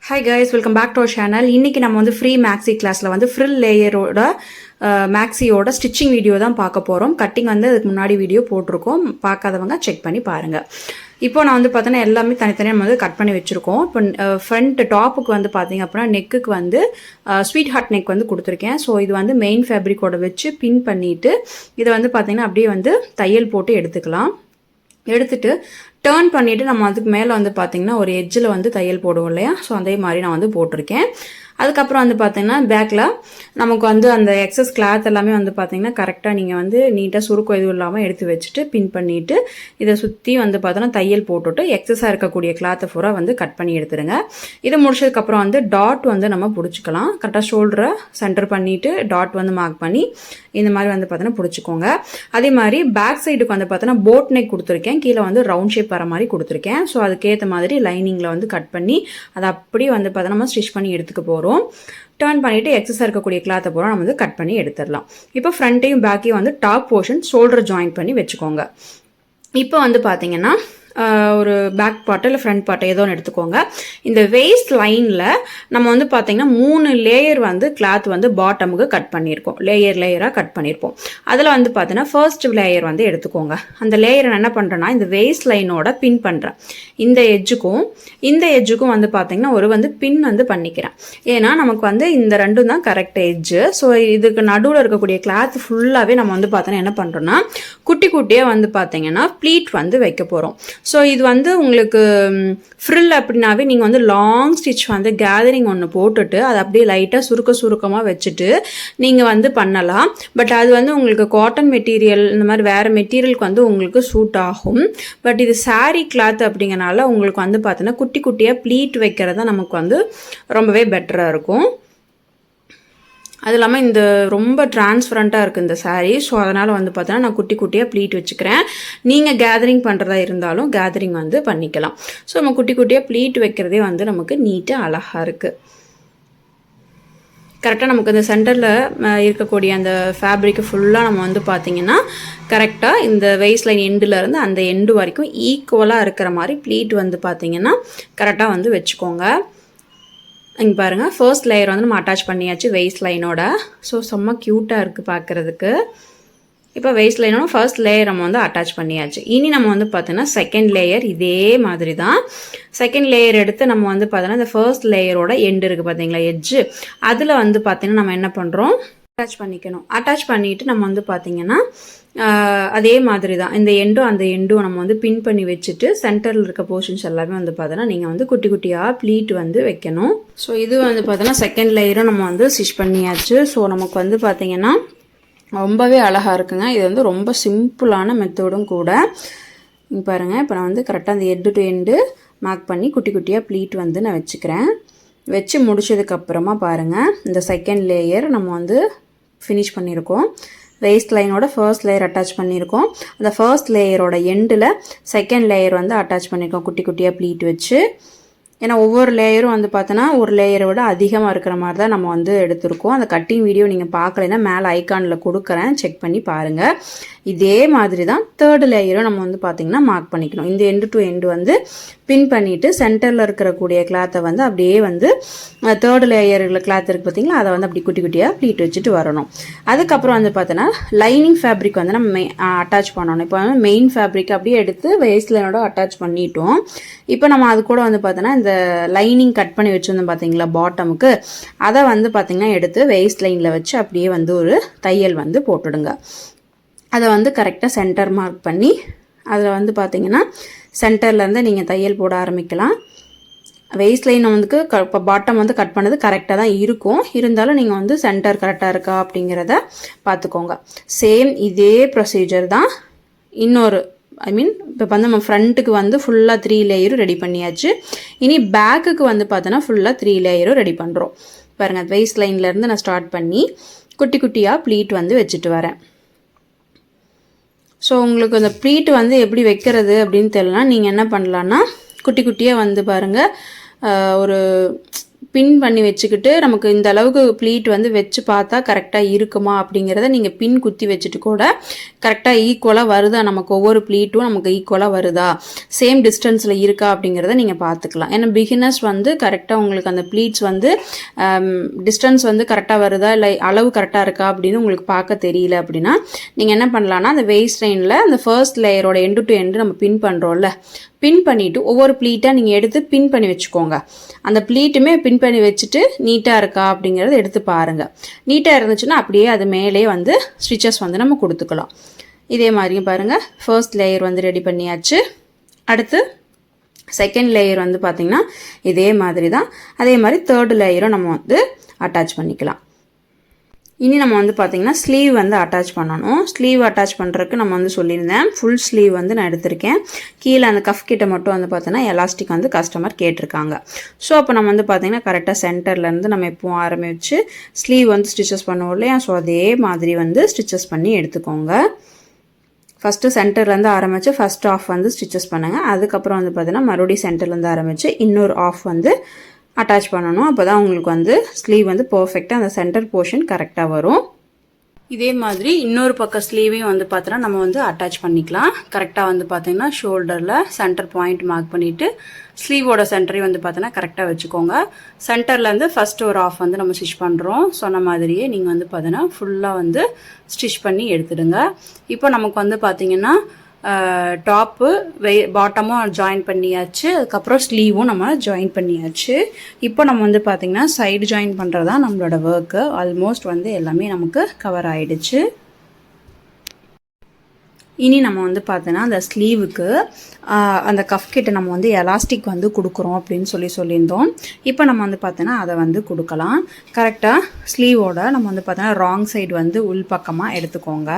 Hi guys, welcome back to our channel. இன்னைக்கு நம்ம வந்து ஃப்ரீ மேக்ஸி கிளாஸ்ல வந்து ஃப்ரில் லேயரோட மேக்ஸியோட ஸ்டிச்சிங் வீடியோ தான் பார்க்க போறோம். கட்டிங் வந்து அதுக்கு முன்னாடி வீடியோ போட்டிருக்கோம். பார்க்காதவங்க செக் பண்ணி பாருங்க. இப்போ நான் வந்து பார்த்தீங்கன்னா எல்லாமே தனித்தனியாக நம்ம வந்து கட் பண்ணி வச்சிருக்கோம். இப்போ ஃப்ரண்ட் டாப்புக்கு வந்து பார்த்தீங்க அப்படின்னா நெக்குக்கு வந்து ஸ்வீட் ஹார்ட் நெக் வந்து கொடுத்துருக்கேன். ஸோ இது வந்து மெயின் ஃபேப்ரிக்கோட வச்சு பின் பண்ணிட்டு இதை வந்து பார்த்தீங்கன்னா அப்படியே வந்து தையல் போட்டு எடுத்துக்கலாம். எடுத்துட்டு டர்ன் பண்ணிவிட்டு நம்ம அதுக்கு மேலே வந்து பார்த்திங்கன்னா ஒரு எட்ஜில் வந்து தையல் போடுவோம் இல்லையா, ஸோ அதே மாதிரி நான் வந்து போட்டிருக்கேன். அதுக்கப்புறம் வந்து பார்த்திங்கன்னா பேக்கில் நமக்கு வந்து அந்த எக்ஸஸ் கிளாத் எல்லாமே வந்து பார்த்திங்கன்னா கரெக்டாக நீங்கள் வந்து நீட்டாக சுருக்கம் எதுவும் இல்லாமல் எடுத்து வச்சுட்டு பின் பண்ணிவிட்டு இதை சுற்றி வந்து பார்த்தோன்னா தையல் போட்டுட்டு எக்ஸஸாக இருக்கக்கூடிய கிளாத்தை பூரா வந்து கட் பண்ணி எடுத்துருங்க. இதை முடிச்சதுக்கப்புறம் வந்து டாட் வந்து நம்ம பிடிச்சிக்கலாம். கரெக்டாக ஷோல்டரை சென்டர் பண்ணிவிட்டு டாட் வந்து மார்க் பண்ணி இந்த மாதிரி வந்து பார்த்தோன்னா பிடிச்சிக்கோங்க. அதே மாதிரி பேக் சைடுக்கு வந்து பார்த்தோன்னா போட் நெக் கொடுத்துருக்கேன். கீழே வந்து ரவுண்ட் ஷேப் வர மாதிரி கொடுத்துருக்கேன். ஸோ அதுக்கேற்ற மாதிரி லைனிங்கில் வந்து கட் பண்ணி அதை அப்படியே வந்து பார்த்தோன்னா நம்ம ஸ்டிச் பண்ணி எடுத்துக்க போகிறோம். டர்ன் பண்ணிட்டு எக்ஸஸாக இருக்கக்கூடிய கிளாத்தை பூரா நம்ம வந்து கட் பண்ணி எடுத்துடலாம். இப்போ ஃப்ரண்ட்டையும் பேக்கையும் வந்து டாப் போர்ஷன் ஷோல்டர் ஜாயின் பண்ணி வச்சுக்கோங்க. இப்போ வந்து பார்த்தீங்கன்னா ஒரு பேக் பார்ட்டை இல்லை ஃப்ரண்ட் பார்ட்டை ஏதோ ஒன்று எடுத்துக்கோங்க. இந்த வேஸ்ட் லைனில் நம்ம வந்து பார்த்தீங்கன்னா 3 லேயர் வந்து கிளாத் வந்து பாட்டமுக்கு கட் பண்ணியிருக்கோம். லேயராக கட் பண்ணியிருப்போம். அதில் வந்து பார்த்தீங்கன்னா ஃபர்ஸ்ட் லேயர் வந்து எடுத்துக்கோங்க. அந்த லேயரை நான் என்ன பண்ணுறேன்னா இந்த வேஸ்ட் லைனோட பின் பண்ணுறேன். இந்த எட்ஜுக்கும் வந்து பார்த்தீங்கன்னா ஒரு வந்து பின் வந்து பண்ணிக்கிறேன். ஏன்னா நமக்கு வந்து இந்த ரெண்டும் தான் கரெக்ட் எட்ஜு. ஸோ இதுக்கு நடுவில் இருக்கக்கூடிய கிளாத் ஃபுல்லாகவே நம்ம வந்து பார்த்தோன்னா என்ன பண்ணுறோன்னா குட்டி குட்டியாக வந்து பார்த்தீங்கன்னா ப்ளீட் வந்து வைக்க போகிறோம். ஸோ இது வந்து உங்களுக்கு ஃப்ரில் அப்படின்னாவே நீங்கள் வந்து லாங் ஸ்டிச் வந்து கேதரிங் ஒன்று போட்டுட்டு அதை அப்படியே லைட்டாக சுருக்கமாக வச்சுட்டு நீங்கள் வந்து பண்ணலாம். பட் அது வந்து உங்களுக்கு காட்டன் மெட்டீரியல் இந்த மாதிரி வேறு மெட்டீரியலுக்கு வந்து உங்களுக்கு சூட் ஆகும். பட் இது சாரீ கிளாத் அப்படிங்கிறனால உங்களுக்கு வந்து பார்த்தீங்கன்னா குட்டி குட்டியாக ப்ளீட் வைக்கிறது தான் நமக்கு வந்து ரொம்பவே பெட்டராக இருக்கும். அது இல்லாமல் இந்த ரொம்ப டிரான்ஸ்பரண்ட்டாக இருக்குது இந்த சாரீ. ஸோ அதனால் வந்து பார்த்தோன்னா நான் குட்டி குட்டியாக ப்ளீட் வச்சுக்கிறேன். நீங்கள் கேதரிங் பண்ணுறதா இருந்தாலும் கேதரிங் வந்து பண்ணிக்கலாம். ஸோ நம்ம குட்டி குட்டியாக ப்ளீட் வைக்கிறதே வந்து நமக்கு நீட்டாக அழகாக இருக்குது. கரெக்டாக நமக்கு இந்த சென்டரில் இருக்கக்கூடிய அந்த ஃபேப்ரிக்கு ஃபுல்லாக நம்ம வந்து பார்த்திங்கன்னா கரெக்டாக இந்த வேஸ்ட் லைன் எண்டுலேருந்து அந்த எண்டு வரைக்கும் ஈக்குவலாக இருக்கிற மாதிரி ப்ளீட் வந்து பார்த்திங்கன்னா கரெக்டாக வந்து வச்சுக்கோங்க. இங்கே பாருங்கள், ஃபர்ஸ்ட் லேயர் வந்து நம்ம அட்டாச் பண்ணியாச்சு வேஸ்ட் லைனோட. ஸோ செம்ம க்யூட்டாக இருக்குது பார்க்குறதுக்கு. இப்போ வேஸ்ட் லைனோட ஃபர்ஸ்ட் லேயர் நம்ம வந்து அட்டாச் பண்ணியாச்சு. இனி நம்ம வந்து பார்த்தோன்னா செகண்ட் லேயர் இதே மாதிரி தான். செகண்ட் லேயர் எடுத்து நம்ம வந்து பார்த்தோன்னா இந்த ஃபர்ஸ்ட் லேயரோட எண்டு இருக்குது பார்த்தீங்களா, எட்ஜு, அதில் வந்து பார்த்தீங்கன்னா நம்ம என்ன பண்ணுறோம் அட்டாச் பண்ணிக்கணும். அட்டாச் பண்ணிவிட்டு நம்ம வந்து பார்த்திங்கன்னா அதே மாதிரி தான் இந்த எண்டும் அந்த எண்டும் நம்ம வந்து பின் பண்ணி வச்சுட்டு சென்டரில் இருக்க போர்ஷன்ஸ் எல்லாமே வந்து பார்த்தோன்னா நீங்கள் வந்து குட்டி குட்டியாக ப்ளீட் வந்து வைக்கணும். ஸோ இது வந்து பார்த்தோன்னா செகண்ட் லேயரும் நம்ம வந்து ஸ்டிச் பண்ணியாச்சு. ஸோ நமக்கு வந்து பார்த்திங்கன்னா ரொம்பவே அழகாக இருக்குங்க. இது வந்து ரொம்ப சிம்பிளான மெத்தடும் கூட. இங்கே பாருங்கள், இப்போ நான் வந்து கரெக்டாக அந்த எண்டு டு எண்டு மார்க் பண்ணி குட்டி குட்டியாக ப்ளீட் வந்து நான் வச்சுக்கிறேன். வச்சு முடிச்சதுக்கப்புறமா பாருங்கள் இந்த செகண்ட் லேயர் நம்ம வந்து ஃபினிஷ் பண்ணியிருக்கோம். வேஸ்ட் லைனோட ஃபர்ஸ்ட் லேயர் அட்டாச் பண்ணியிருக்கோம். அந்த ஃபர்ஸ்ட் லேயரோட எண்டில் செகண்ட் லேயர் வந்து அட்டாச் பண்ணியிருக்கோம் குட்டி குட்டியாக ப்ளீட் வச்சு. ஏன்னா ஒவ்வொரு லேயரும் வந்து பார்த்தோன்னா ஒரு லேயரை விட அதிகமாக இருக்கிற மாதிரி தான் நம்ம வந்து எடுத்திருக்கோம். அந்த கட்டிங் வீடியோ நீங்கள் பார்க்கலைன்னா மேலே ஐக்கானில் கொடுக்குறேன், செக் பண்ணி பாருங்கள். இதே மாதிரி தான் தேர்டு லேயரும் நம்ம வந்து பார்த்திங்கன்னா மார்க் பண்ணிக்கணும். இந்த எண்டு டு எண்டு வந்து பின் பண்ணிவிட்டு சென்டரில் இருக்கக்கூடிய கிளாத்தை வந்து அப்படியே வந்து தேர்டு லேயரில் கிளாத் இருக்குது பார்த்திங்களா, அதை வந்து அப்படி குட்டி குட்டியாக ப்ளீட் வச்சுட்டு வரணும். அதுக்கப்புறம் வந்து பார்த்தோன்னா லைனிங் ஃபேப்ரிக் வந்து நம்ம அட்டாச் பண்ணணும். இப்போ வந்து மெயின் ஃபேப்ரிக் அப்படியே எடுத்து வேஸ்ட் லைனோட அட்டாச் பண்ணிட்டோம். இப்போ நம்ம அது கூட வந்து பார்த்தோன்னா இந்த லைனிங் கட் பண்ணி வச்சுருந்தோம் பார்த்தீங்களா பாட்டமுக்கு, அதை வந்து பார்த்திங்கன்னா எடுத்து வேஸ்ட் லைனில் வச்சு அப்படியே வந்து ஒரு தையல் வந்து போட்டுடுங்க. அதை வந்து கரெக்டாக சென்டர் மார்க் பண்ணி அதில் வந்து பார்த்திங்கன்னா சென்டர்லேருந்து நீங்கள் தையல் போட ஆரம்பிக்கலாம். வேஸ்ட் லைன் வந்து இப்போ பாட்டம் வந்து கட் பண்ணது கரெக்டாக தான் இருக்கும். இருந்தாலும் நீங்கள் வந்து சென்டர் கரெக்டாக இருக்கா அப்படிங்கிறத பார்த்துக்கோங்க. சேம் இதே ப்ரொசீஜர் தான் இன்னொரு இப்போ வந்து நம்ம ஃப்ரண்ட்டுக்கு வந்து ஃபுல்லாக 3 லேயரும் ரெடி பண்ணியாச்சு. இனி பேக்குக்கு வந்து பார்த்தோன்னா ஃபுல்லாக 3 லேயரும் ரெடி பண்ணுறோம். பாருங்கள், வேஸ்ட் லைன்லேருந்து நான் ஸ்டார்ட் பண்ணி குட்டி குட்டியாக ப்ளீட் வந்து வச்சுட்டு வரேன். ஸோ உங்களுக்கு அந்த ப்ளீட் வந்து எப்படி வைக்கிறது அப்படின்னு தெரியலனா நீங்கள் என்ன பண்ணலான்னா குட்டி குட்டியாக வந்து பாருங்கள் ஒரு பின் பண்ணி வச்சுக்கிட்டு நமக்கு இந்த அளவுக்கு ப்ளீட் வந்து வச்சு பார்த்தா கரெக்டாக இருக்குமா அப்படிங்கிறத நீங்கள் பின் குத்தி வச்சுட்டு கூட கரெக்டாக ஈக்குவலாக வருதா, நமக்கு ஒவ்வொரு ப்ளீட்டும் நமக்கு ஈக்குவலாக வருதா, சேம் டிஸ்டன்ஸில் இருக்கா அப்படிங்கிறத நீங்கள் பார்த்துக்கலாம். ஏன்னா பிகினர்ஸ் வந்து கரெக்டாக உங்களுக்கு அந்த ப்ளீட்ஸ் வந்து டிஸ்டன்ஸ் வந்து கரெக்டாக வருதா இல்லை அளவு கரெக்டாக இருக்கா அப்படின்னு உங்களுக்கு பார்க்க தெரியல அப்படின்னா நீங்கள் என்ன பண்ணலான்னா அந்த வெயிஸ்ட் லைனில் அந்த ஃபர்ஸ்ட் லேயரோட எண்டு டு எண்டு நம்ம பின் பண்ணுறோம்ல, பின் பண்ணிவிட்டு ஒவ்வொரு ப்ளீட்டாக நீங்கள் எடுத்து பின் பண்ணி வச்சுக்கோங்க. அந்த ப்ளீட்டுமே பின் பண்ணி வச்சுட்டு நீட்டாக இருக்கா அப்படிங்கிறத எடுத்து பாருங்கள். நீட்டாக இருந்துச்சுன்னா அப்படியே அது மேலே வந்து ஸ்டிச்சஸ் வந்து நம்ம கொடுத்துக்கலாம். இதே மாதிரியும் பாருங்கள், ஃபர்ஸ்ட் லேயர் வந்து ரெடி பண்ணியாச்சு. அடுத்து செகண்ட் லேயர் வந்து பார்த்திங்கன்னா இதே மாதிரி தான். அதே மாதிரி தேர்ட் லேயரும் நம்ம வந்து அட்டாச் பண்ணிக்கலாம். இனி நம்ம வந்து பார்த்திங்கன்னா ஸ்லீவ் வந்து அட்டாச் பண்ணணும். ஸ்லீவ் அட்டாச் பண்ணுறதுக்கு நம்ம வந்து சொல்லியிருந்தேன், ஃபுல் ஸ்லீவ் வந்து நான் எடுத்திருக்கேன். கீழே அந்த கஃப் கிட்ட மட்டும் வந்து பார்த்தோன்னா எலாஸ்டிக் வந்து கஸ்டமர் கேட்டிருக்காங்க. ஸோ அப்போ நம்ம வந்து பார்த்திங்கன்னா கரெக்டாக சென்டர்லேருந்து நம்ம எப்பவும் ஆரம்பிச்சு ஸ்லீவ் வந்து ஸ்டிச்சஸ் பண்ணுவோம் இல்லையா, ஸோ அதே மாதிரி வந்து ஸ்டிச்சஸ் பண்ணி எடுத்துக்கோங்க. ஃபஸ்ட்டு சென்டர்லேருந்து ஆரம்பித்து ஃபஸ்ட் ஆஃப் வந்து ஸ்டிச்சஸ் பண்ணுங்கள். அதுக்கப்புறம் வந்து பார்த்தீங்கன்னா மறுபடியும் சென்டர்லேருந்து ஆரம்பித்து இன்னொரு ஆஃப் வந்து அட்டாச் பண்ணணும். அப்போ தான் உங்களுக்கு வந்து ஸ்லீவ் வந்து பர்ஃபெக்டாக அந்த சென்டர் போர்ஷன் கரெக்டாக வரும். இதே மாதிரி இன்னொரு பக்கம் ஸ்லீவையும் வந்து பார்த்தோன்னா நம்ம வந்து அட்டாச் பண்ணிக்கலாம். கரெக்டாக வந்து பார்த்தீங்கன்னா ஷோல்டரில் சென்டர் பாயிண்ட் மார்க் பண்ணிவிட்டு ஸ்லீவோட சென்டரையும் வந்து பார்த்தோன்னா கரெக்டாக வச்சுக்கோங்க. சென்டர்லேருந்து ஃபஸ்ட்டு ஒரு ஆஃப் வந்து நம்ம ஸ்டிச் பண்ணுறோம். சொன்ன மாதிரியே நீங்கள் வந்து பார்த்தீங்கன்னா ஃபுல்லாக வந்து ஸ்டிச் பண்ணி எடுத்துடுங்க. இப்போ நமக்கு வந்து பார்த்திங்கன்னா டாப்பு பாட்டமும் ஜாயின் பண்ணியாச்சு. அதுக்கப்புறம் ஸ்லீவும் நம்ம ஜாயின் பண்ணியாச்சு. இப்போ நம்ம வந்து பார்த்திங்கன்னா சைடு ஜாயின் பண்ணுறது தான் நம்மளோட ஒர்க்கு. ஆல்மோஸ்ட் வந்து எல்லாமே நமக்கு கவர் ஆகிடுச்சு. இனி நம்ம வந்து பார்த்தோன்னா அந்த ஸ்லீவுக்கு அந்த கஃப் கிட்ட நம்ம வந்து எலாஸ்டிக் வந்து கொடுக்குறோம் அப்படின்னு சொல்லியிருந்தோம். இப்போ நம்ம வந்து பார்த்தோன்னா அதை வந்து கொடுக்கலாம். கரெக்டாக ஸ்லீவோட நம்ம வந்து பார்த்தோன்னா ராங் சைடு வந்து உள் பக்கமாக எடுத்துக்கோங்க.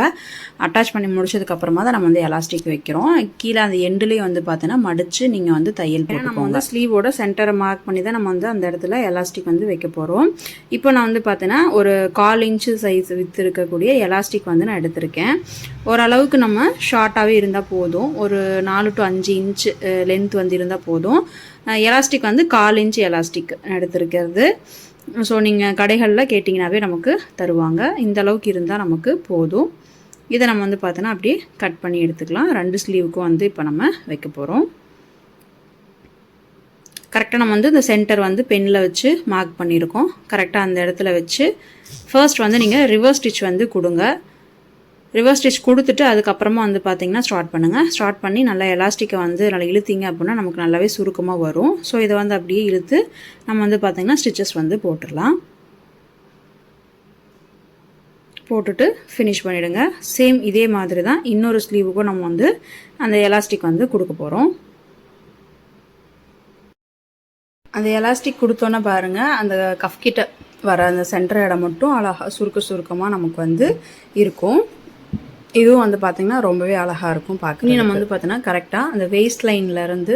அட்டாச் பண்ணி முடிச்சதுக்கப்புறமா தான் நம்ம வந்து எலாஸ்டிக் வைக்கிறோம். கீழே அந்த எண்டுலேயும் வந்து பார்த்தோன்னா மடித்து நீங்கள் வந்து தையல் போட்டு நம்ம வந்து ஸ்லீவோட சென்டரை மார்க் பண்ணி தான் நம்ம வந்து அந்த இடத்துல எலாஸ்டிக் வந்து வைக்க போகிறோம். இப்போ நான் வந்து பார்த்தோன்னா ஒரு 1/4 இன்ச்சு சைஸ் வித்து இருக்கக்கூடிய எலாஸ்டிக் வந்து நான் எடுத்திருக்கேன். ஓரளவுக்கு நம்ம ஷார்ட்டாகவே இருந்தால் போதும். ஒரு 4 to 5 இன்ச்சு லென்த் வந்து இருந்தால் போதும். எலாஸ்டிக் வந்து 1/4 இன்ச்சு எலாஸ்டிக் எடுத்துருக்கிறது. ஸோ நீங்கள் கடைகளில் கேட்டிங்கனாவே நமக்கு தருவாங்க. இந்த அளவுக்கு இருந்தால் நமக்கு போதும். இதை நம்ம வந்து பார்த்தோன்னா அப்படியே கட் பண்ணி எடுத்துக்கலாம். 2 ஸ்லீவுக்கும் வந்து இப்போ நம்ம வைக்க போகிறோம். கரெக்டாக நம்ம வந்து இந்த சென்டர் வந்து பெனில் வச்சு மார்க் பண்ணியிருக்கோம். கரெக்டாக அந்த இடத்துல வச்சு ஃபர்ஸ்ட் வந்து நீங்கள் ரிவர்ஸ் ஸ்டிச் வந்து கொடுங்க. ரிவர்ஸ் ஸ்டிச் கொடுத்துட்டு அதுக்கப்புறமா வந்து பார்த்தீங்கன்னா ஸ்டார்ட் பண்ணுங்கள். ஸ்டார்ட் பண்ணி நல்லா எலாஸ்டிக்கை வந்து நல்லா இழுத்தீங்க அப்படின்னா நமக்கு நல்லாவே சுருக்கமாக வரும். ஸோ இதை வந்து அப்படியே இழுத்து நம்ம வந்து பார்த்திங்கன்னா ஸ்டிச்சஸ் வந்து போட்டுடலாம். போட்டுட்டு ஃபினிஷ் பண்ணிவிடுங்க. சேம் இதே மாதிரி தான் இன்னொரு ஸ்லீவுக்கும் நம்ம வந்து அந்த எலாஸ்டிக் வந்து கொடுக்க போகிறோம். அந்த எலாஸ்டிக் கொடுத்தோன்னே பாருங்கள், அந்த கஃப் கிட்ட வர அந்த சென்டர் இடம் மட்டும் அழகாக சுருக்கமாக நமக்கு வந்து இருக்கும். இதுவும் வந்து பார்த்திங்கன்னா ரொம்பவே அழகாக இருக்கும் பார்க்க. இனி நம்ம வந்து பார்த்தோன்னா கரெக்டாக அந்த வேஸ்ட் லைன்லேருந்து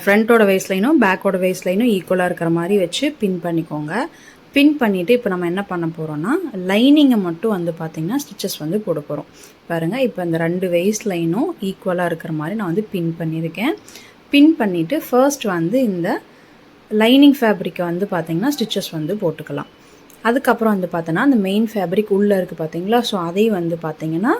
ஃப்ரண்ட்டோட வேஸ்ட் லைனும் பேக்கோட வேஸ்ட் லைனும் ஈக்குவலாக இருக்கிற மாதிரி வச்சு பின் பண்ணிக்கோங்க. பின் பண்ணிவிட்டு இப்போ நம்ம என்ன பண்ண போகிறோன்னா லைனிங்கை மட்டும் வந்து பார்த்திங்கன்னா ஸ்டிச்சஸ் வந்து போட போகிறோம். பாருங்கள், இப்போ இந்த 2 வேஸ்ட் லைனும் ஈக்குவலாக இருக்கிற மாதிரி நான் வந்து பின் பண்ணியிருக்கேன். பின் பண்ணிவிட்டு ஃபர்ஸ்ட் வந்து இந்த லைனிங் ஃபேப்ரிக்கை வந்து பார்த்திங்கன்னா ஸ்டிச்சஸ் வந்து போட்டுக்கலாம். அதுக்கப்புறம் வந்து பார்த்தோன்னா அந்த மெயின் ஃபேப்ரிக் உள்ளே இருக்குது பார்த்தீங்களா, ஸோ அதையும் வந்து பார்த்திங்கன்னா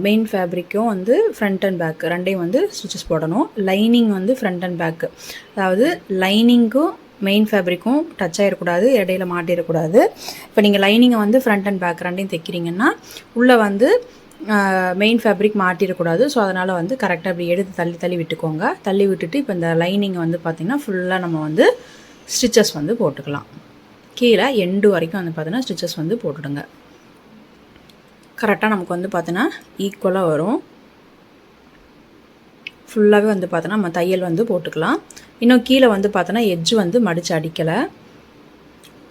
மெயின் ஃபேப்ரிக்கும் வந்து ஃப்ரண்ட் அண்ட் பேக் ரெண்டையும் வந்து ஸ்டிச்சஸ் போடணும். லைனிங் வந்து ஃப்ரண்ட் அண்ட் பேக்கு, அதாவது லைனிங்கும் மெயின் ஃபேப்ரிக்கும் டச் ஆகிடக்கூடாது, இடையில மாட்டிடக்கூடாது. இப்போ நீங்கள் லைனிங்கை வந்து ஃப்ரண்ட் அண்ட் பேக் ரெண்டையும் தைக்கிறீங்கன்னா உள்ளே வந்து மெயின் ஃபேப்ரிக் மாட்டிடக்கூடாது. ஸோ அதனால் வந்து கரெக்டாக அப்படி எடுத்து தள்ளி விட்டுக்கோங்க. தள்ளி விட்டுட்டு இப்போ இந்த லைனிங்கை வந்து பார்த்திங்கன்னா ஃபுல்லாக நம்ம வந்து ஸ்டிச்சஸ் வந்து போட்டுக்கலாம். கீழே எண்டு வரைக்கும் வந்து பார்த்தோன்னா ஸ்டிச்சஸ் வந்து போட்டுடுங்க. கரெக்டாக நமக்கு வந்து பார்த்தோன்னா ஈக்குவலாக வரும். ஃபுல்லாகவே வந்து பார்த்தோன்னா நம்ம தையல் வந்து போட்டுக்கலாம். இன்னும் கீழே வந்து பார்த்தோன்னா எட்ஜு வந்து மடித்து அடிக்கலை.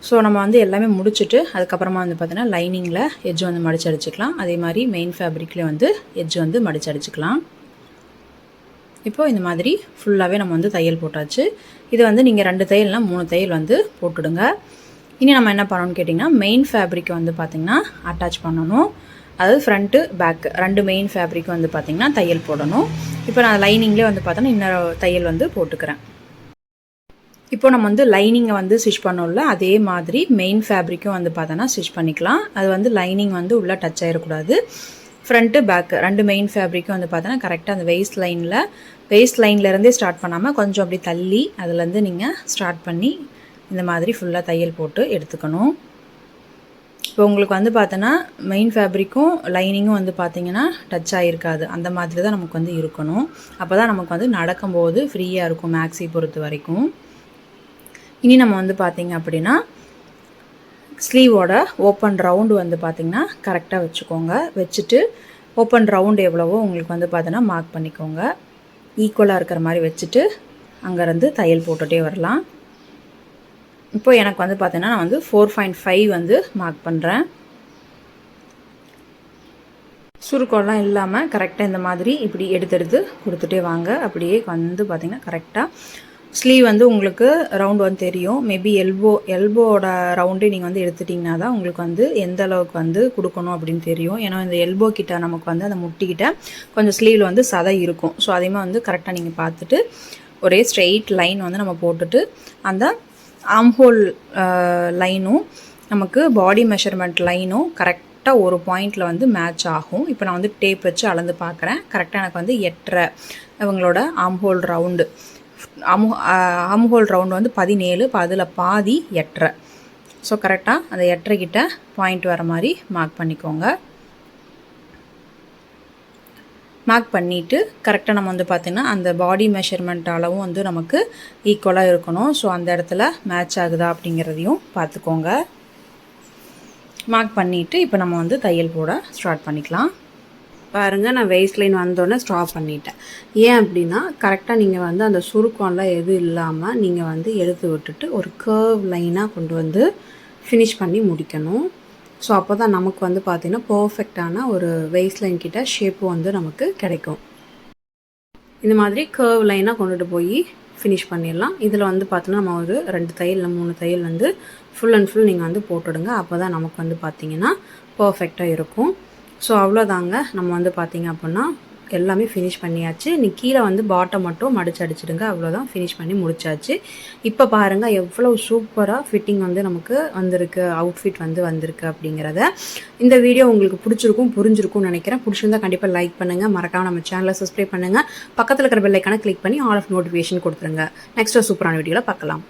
ஸோ நம்ம வந்து எல்லாமே முடிச்சுட்டு அதுக்கப்புறமா வந்து பார்த்தோன்னா லைனிங்கில் எட்ஜு வந்து மடித்து அடிச்சுக்கலாம். அதே மாதிரி மெயின் ஃபேப்ரிக்லேயே வந்து எட்ஜு வந்து மடித்து அடிச்சுக்கலாம். இப்போது இந்த மாதிரி ஃபுல்லாகவே நம்ம வந்து தையல் போட்டாச்சு. இது வந்து நீங்கள் 2 தையல்னால் 3 தையல் வந்து போட்டுடுங்க. இனி நம்ம என்ன பண்ணணும்னு கேட்டிங்கன்னா மெயின் ஃபேப்ரிக்கை வந்து பார்த்திங்கன்னா அட்டாச் பண்ணணும். அதாவது ஃப்ரண்ட்டு பேக்கு 2 மெயின் ஃபேப்ரிக் வந்து பார்த்திங்கன்னா தையல் போடணும். இப்போ நான் லைனிங்லேயே வந்து பார்த்தோன்னா இன்னொரு தையல் வந்து போட்டுக்கிறேன். இப்போ நம்ம வந்து லைனிங்கை வந்து ஸ்டிச் பண்ணோம்ல, அதே மாதிரி மெயின் ஃபேப்ரிக்கும் வந்து பார்த்தோன்னா ஸ்டிச் பண்ணிக்கலாம். அது வந்து லைனிங் வந்து உள்ளே டச் ஆகிடக்கூடாது. ஃப்ரண்ட்டு பேக்கு 2 மெயின் ஃபேப்ரிக்கும் வந்து பார்த்தோன்னா கரெக்டாக அந்த வெயிஸ்ட் லைன்லேருந்தே ஸ்டார்ட் பண்ணாமல் கொஞ்சம் அப்படி தள்ளி அதுலேருந்து நீங்கள் ஸ்டார்ட் பண்ணி இந்த மாதிரி ஃபுல்லாக தையல் போட்டு எடுத்துக்கணும். இப்போ உங்களுக்கு வந்து பார்த்தோன்னா மெயின் ஃபேப்ரிக்கும் லைனிங்கும் வந்து பார்த்திங்கன்னா டச் ஆகிருக்காது. அந்த மாதிரி தான் நமக்கு வந்து இருக்கணும். அப்போ தான் நமக்கு வந்து நடக்கும்போது ஃப்ரீயாக இருக்கும் மேக்ஸி பொறுத்த வரைக்கும். இனி நம்ம வந்து பார்த்திங்க அப்படின்னா ஸ்லீவோட ஓப்பன் ரவுண்டு வந்து பார்த்திங்கன்னா கரெக்டாக வச்சுக்கோங்க. வச்சுட்டு ஓப்பன் ரவுண்டு எவ்வளவோ உங்களுக்கு வந்து பார்த்தோன்னா மார்க் பண்ணிக்கோங்க. ஈக்குவலாக இருக்கிற மாதிரி வச்சுட்டு அங்கேருந்து தையல் போட்டுகிட்டே வரலாம். இப்போ எனக்கு வந்து பார்த்தீங்கன்னா நான் வந்து 4.5 வந்து மார்க் பண்ணுறேன். சுருக்கம்லாம் இல்லாமல் கரெக்டாக இந்த மாதிரி இப்படி எடுத்து கொடுத்துட்டே வாங்க. அப்படியே வந்து பார்த்திங்கன்னா கரெக்டாக ஸ்லீவ் வந்து உங்களுக்கு ரவுண்டு வந்து தெரியும். மேபி எல்போட ரவுண்டே நீங்கள் வந்து எடுத்துட்டிங்கன்னா தான் உங்களுக்கு வந்து எந்த அளவுக்கு வந்து கொடுக்கணும் அப்படின்னு தெரியும். ஏன்னா இந்த எல்போ கிட்ட நமக்கு வந்து அந்த முட்டிக்கிட்ட கொஞ்சம் ஸ்லீவில் வந்து சதை இருக்கும். ஸோ அதையுமே வந்து கரெக்டாக நீங்கள் பார்த்துட்டு ஒரே ஸ்ட்ரெயிட் லைன் வந்து நம்ம போட்டுட்டு அந்த ஆம்ஹோல் லைனும் நமக்கு பாடி மெஷர்மெண்ட் லைனும் கரெக்டாக ஒரு பாயிண்டில் வந்து மேட்ச் ஆகும். இப்போ நான் வந்து டேப் வச்சு அளந்து பார்க்குறேன். கரெக்டாக எனக்கு வந்து 8.5 இவங்களோட ஆம்ஹோல் ரவுண்டு ரவுண்டு வந்து 17, அதில் பாதி 8.5. ஸோ கரெக்டாக அந்த 8.5 கிட்ட பாயிண்ட் வர மாதிரி மார்க் பண்ணிக்கோங்க. மார்க் பண்ணிவிட்டு கரெக்டாக நம்ம வந்து பார்த்திங்கன்னா அந்த பாடி மெஷர்மெண்ட் அளவும் வந்து நமக்கு ஈக்குவலாக இருக்கணும். ஸோ அந்த இடத்துல மேட்ச் ஆகுதா அப்படிங்கிறதையும் பார்த்துக்கோங்க. மார்க் பண்ணிவிட்டு இப்போ நம்ம வந்து தையல் போட ஸ்டார்ட் பண்ணிக்கலாம். பாருங்கள், நான் வெயிஸ்ட் லைன் வந்தோடனே ஸ்டாப் பண்ணிட்டேன். ஏன் அப்படின்னா கரெக்டாக நீங்கள் வந்து அந்த சுருக்கம்லாம் எதுவும் இல்லாமல் நீங்கள் வந்து எடுத்து விட்டுட்டு ஒரு கர்வ் லைனாக கொண்டு வந்து ஃபினிஷ் பண்ணி முடிக்கணும். ஸோ அப்போ தான் நமக்கு வந்து பார்த்திங்கன்னா பர்ஃபெக்டான ஒரு வெயிஸ்ட் லைன் கிட்ட ஷேப்பு வந்து நமக்கு கிடைக்கும். இந்த மாதிரி கர்வ் லைனாக கொண்டுட்டு போய் ஃபினிஷ் பண்ணிடலாம். இதில் வந்து பார்த்தோன்னா நம்ம ஒரு 2 தையல் இல்லை 3 தையல் வந்து ஃபுல் அண்ட் ஃபுல் நீங்கள் வந்து போட்டுடுங்க. அப்போ தான் நமக்கு வந்து பார்த்திங்கன்னா பர்ஃபெக்டாக இருக்கும். ஸோ அவ்வளோதாங்க. நம்ம வந்து பார்த்திங்க அப்படின்னா எல்லாமே ஃபினிஷ் பண்ணியாச்சு. நீ கீழே வந்து பாட்டம் மட்டும் மடிச்சு அடிச்சிடுங்க. அவ்வளோதான், ஃபினிஷ் பண்ணி முடிச்சாச்சு. இப்போ பாருங்கள் எவ்வளோ சூப்பராக ஃபிட்டிங் வந்து நமக்கு வந்திருக்கு, அவுட்ஃபிட் வந்து வந்திருக்கு அப்படிங்கிறத. இந்த வீடியோ உங்களுக்கு புரிஞ்சிருக்கும்னு நினைக்கிறேன். பிடிச்சிருந்தா கண்டிப்பாக லைக் பண்ணுங்கள். மறக்காமல் நம்ம சேனலை சப்ஸ்கிரைப் பண்ணுங்கள். பக்கத்தில் இருக்கிற பெல் ஐக்கானை கிளிக் பண்ணி ஆல் ஆஃப் நோட்டிஃபிகேஷன் கொடுத்துருங்க. நெக்ஸ்ட் சூப்பரான வீடியோவில் பார்க்கலாம்.